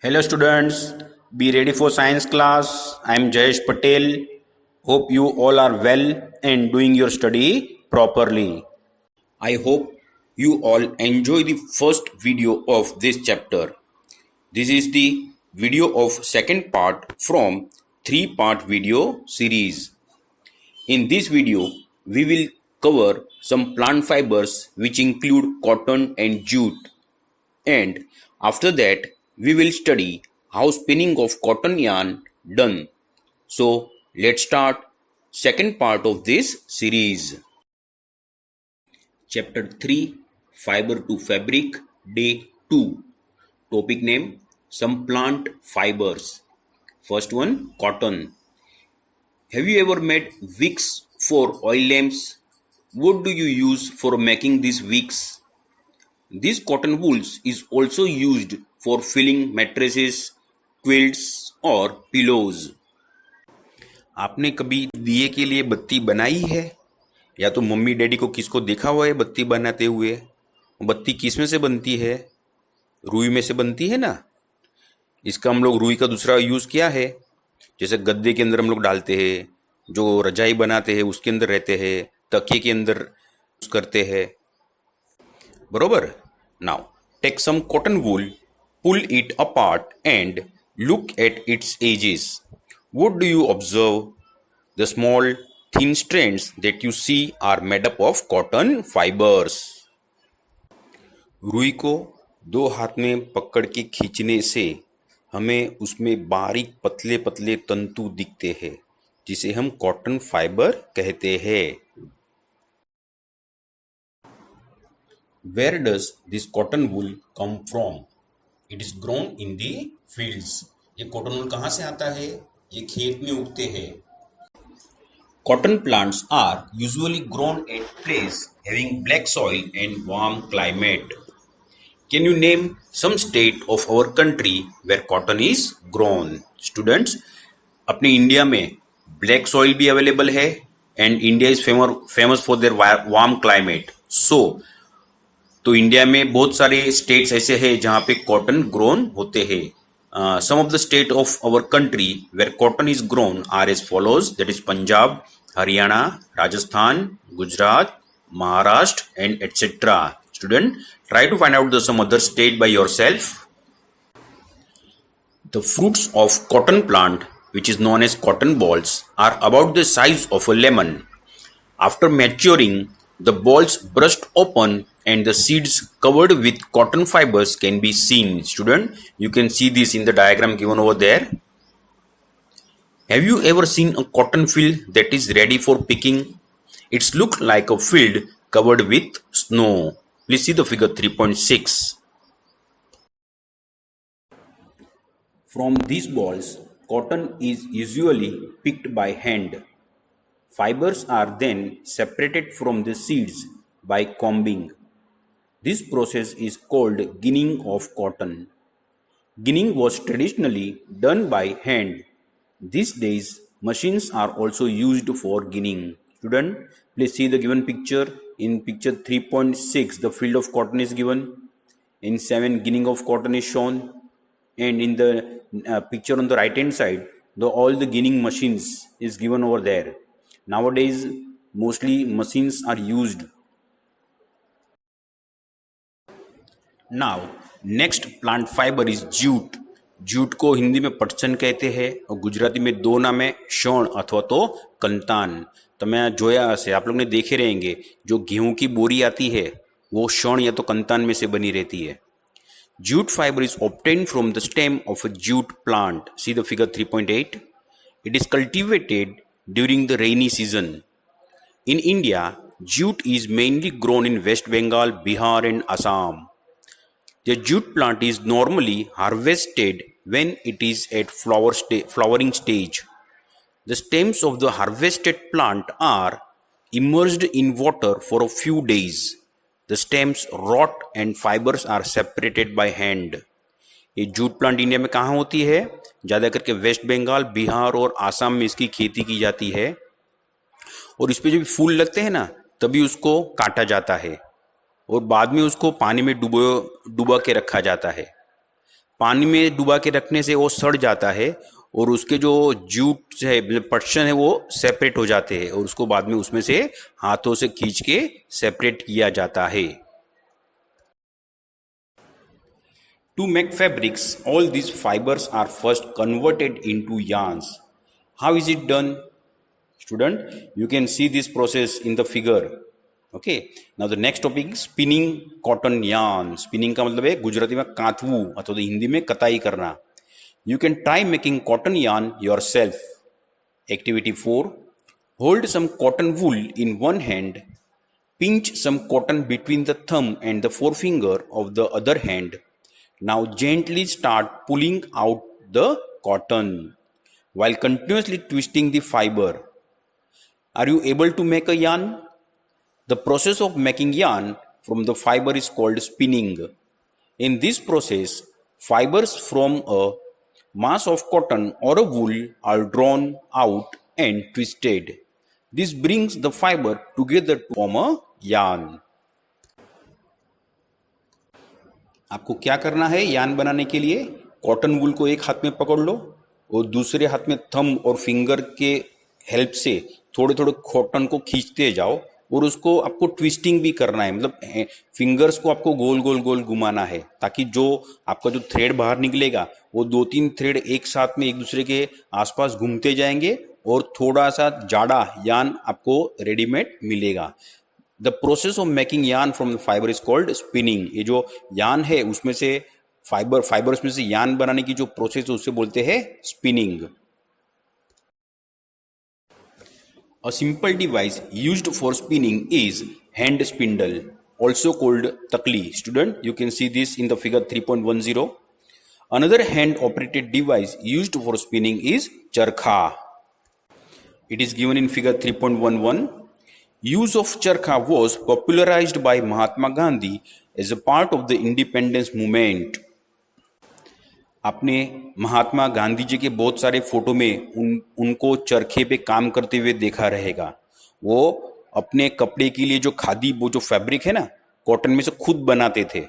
Hello students, be ready for science class. I am Jayesh Patel. Hope you all are well and doing your study properly. I hope you all enjoy the first video of this chapter. This is the video of second part from three-part video series. In this video, we will cover some plant fibers which include cotton and jute, and after that we will study how spinning of cotton yarn done. So let's start second part of this series. Chapter 3, Fiber to Fabric, Day 2. Topic name, some plant fibers. First one, cotton. Have you ever made wicks for oil lamps? What do you use for making these wicks? These cotton wools is also used for filling mattresses, quilts और pillows. आपने कभी दिए के लिए बत्ती बनाई है या तो मम्मी डैडी को किसको देखा हुआ है बत्ती बनाते हुए? बत्ती किस में से बनती है? रुई में से बनती है ना। इसका हम लोग रुई का दूसरा यूज़ किया है, जैसे गद्दे के अंदर हम लोग डालते हैं, जो रजाई बनाते हैं उसके अंदर रहते हैं, तकिए के अंदर यूज़ करते हैं, बरोबर. Now take some cotton wool, pull it apart and look at its edges. What do you observe? The small thin strands that you see are made up of cotton fibers. रुई को दो हाथ में पकड़ के खींचने से हमें उसमें बारीक पतले पतले तंतु दिखते हैं, जिसे हम कॉटन फाइबर कहते हैं. Where does this cotton wool come from? It is grown in the fields. ये कॉटन वूल कहाँ से आता है? ये खेत में उगते हैं. Cotton plants are usually grown at place having black soil and warm climate. Can you name some state of our country where cotton is grown? Students, अपने इंडिया में ब्लैक सॉइल भी अवेलेबल है and India is famous for their warm climate. तो India में बहुत सारे states ऐसे हैं जहाँ पे कॉटन ग्रोन होते हैं. Some of the state of our country where cotton is grown are as follows, that is Punjab, Haryana, Rajasthan, Gujarat, Maharashtra and etcetera. Student, try to find out some other state by yourself. The fruits of cotton plant, which is known as cotton balls, are about the size of a lemon. After maturing, the balls burst open and the seeds covered with cotton fibers can be seen. Student, you can see this in the diagram given over there. Have you ever seen a cotton field that is ready for picking? It's looked like a field covered with snow. Please see the figure 3.6. From these balls, cotton is usually picked by hand. Fibers are then separated from the seeds by combing. This process is called ginning of cotton. Ginning was traditionally done by hand. These days, machines are also used for ginning. Student, please see the given picture. In picture 3.6, the field of cotton is given. In 7, ginning of cotton is shown. And in the picture on the right hand side, all the ginning machines is given over there. Nowadays, mostly machines are used. Now, next plant fiber is jute. Jute को हिंदी में पटसन कहते हैं और गुजराती में दो नाम है, शण अथवा तो कंतान. તમે જોયા હશે, आप लोग ने देखे रहेंगे, जो गेहूं की बोरी आती है वो शण या तो कंतान में से बनी रहती है. Jute fiber is obtained from the stem of a jute plant. See the figure 3.8. It is cultivated during the rainy season. In India, jute is mainly grown in West Bengal, Bihar and Assam. The jute plant is normally harvested when it is at flowering stage. The stems of the harvested plant are immersed in water for a few days. The stems rot and fibers are separated by hand. ये jute plant India में कहाँ होती है? ज़्यादा करके waste Bengal, Bihar और आसाम में इसकी खेती की जाती है. और इस पे जब फूल लगते हैं ना, तभी उसको काटा जाता है और बाद में उसको पानी में डुबा के रखा जाता है. पानी में डुबा के रखने से वो सड़ जाता है और उसके जो जूट है मतलब पर्शन है वो सेपरेट हो जाते हैं और उसको बाद में उसमें से हाथों से खींच के सेपरेट किया जाता है. To make fabrics, all these fibers are first converted into yarns. How is it done? Student, you can see this process in the figure. Okay. Now the next topic is spinning cotton yarn. Spinning का मतलब है गुजराती में कांतवू अथवा तो हिंदी में कताई करना. You can try making cotton yarn yourself. Activity 4. Hold some cotton wool in one hand. Pinch some cotton between the thumb and the forefinger of the other hand. Now gently start pulling out the cotton while continuously twisting the fiber. Are you able to make a yarn? The process of making yarn from the fiber is called spinning. In this process, fibers from a mass of cotton or a wool are drawn out and twisted. This brings the fiber together to form a yarn. आपको क्या करना है yarn बनाने के लिए? Cotton wool को एक हाथ में पकड़ लो और दूसरे हाथ में थंब और फिंगर के हेल्प से थोड़े थोड़े कॉटन को खींचते जाओ और उसको आपको ट्विस्टिंग भी करना है, मतलब फिंगर्स को आपको गोल गोल गोल घुमाना है ताकि जो आपका जो थ्रेड बाहर निकलेगा वो 2-3 थ्रेड एक साथ में एक दूसरे के आसपास घूमते जाएंगे और थोड़ा सा जाड़ा यार्न आपको रेडीमेड मिलेगा. The process of making yarn from the fibre is called spinning. ये जो यार्न है उसमें से फाइबर्स में से यार्न बनाने की जो प्रोसेस है उससे बोलते हैं spinning. A simple device used for spinning is hand spindle, also called takli. Student, you can see this in the figure 3.10. Another hand operated device used for spinning is charkha. It is given in figure 3.11. Use of charkha was popularized by Mahatma Gandhi as a part of the independence movement. आपने महात्मा गांधी जी के बहुत सारे photo में उनको चरखे पे काम करते हुए देखा रहेगा. वो अपने कपड़े के लिए जो खादी वो जो फैब्रिक है ना कॉटन में से खुद बनाते थे.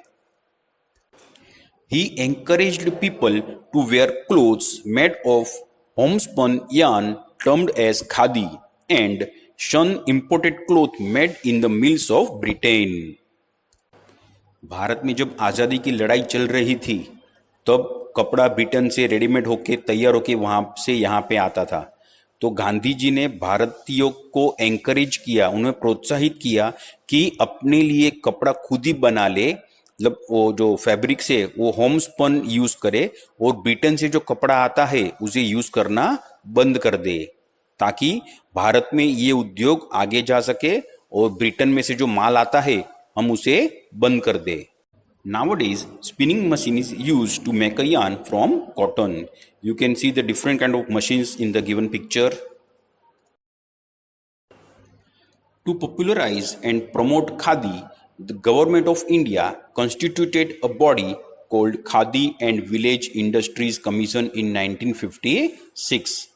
He encouraged people to wear clothes made of homespun yarn termed as khadi and shun imported cloth made in the mills of Britain. Bharat में जब आज़ादी की लड़ाई चल रही थी तब कपड़ा ब्रिटेन से रेडीमेड होके तैयार होके वहां से यहाँ पे आता था. तो गांधी जी ने भारतीयों को एंकरेज किया, उन्हें प्रोत्साहित किया कि अपने लिए कपड़ा खुद ही बना ले, मतलब वो जो फैब्रिक से वो होमस्पन यूज करे और ब्रिटेन से जो कपड़ा आता है उसे यूज करना बंद कर दे ताकि भारत में ये उद्योग आगे जा सके और ब्रिटेन में से जो माल आता है हम उसे बंद कर दे. Nowadays, spinning machine is used to make a yarn from cotton. You can see the different kind of machines in the given picture. To popularize and promote khadi, the government of India constituted a body called Khadi and Village Industries Commission in 1956.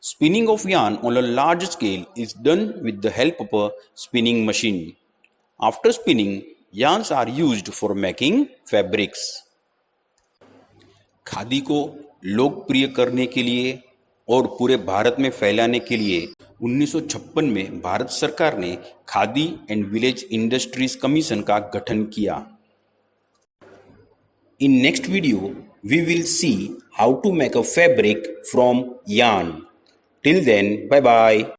Spinning of yarn on a large scale is done with the help of a spinning machine. After spinning, yarns are used for making fabrics. Khadi को लोकप्रिय करने के लिए और पूरे भारत में फैलाने के लिए 1956 में भारत सरकार ने Khadi and village industries commission का गठन किया. In next video we will see how to make a fabric from yarn. Till then, bye bye.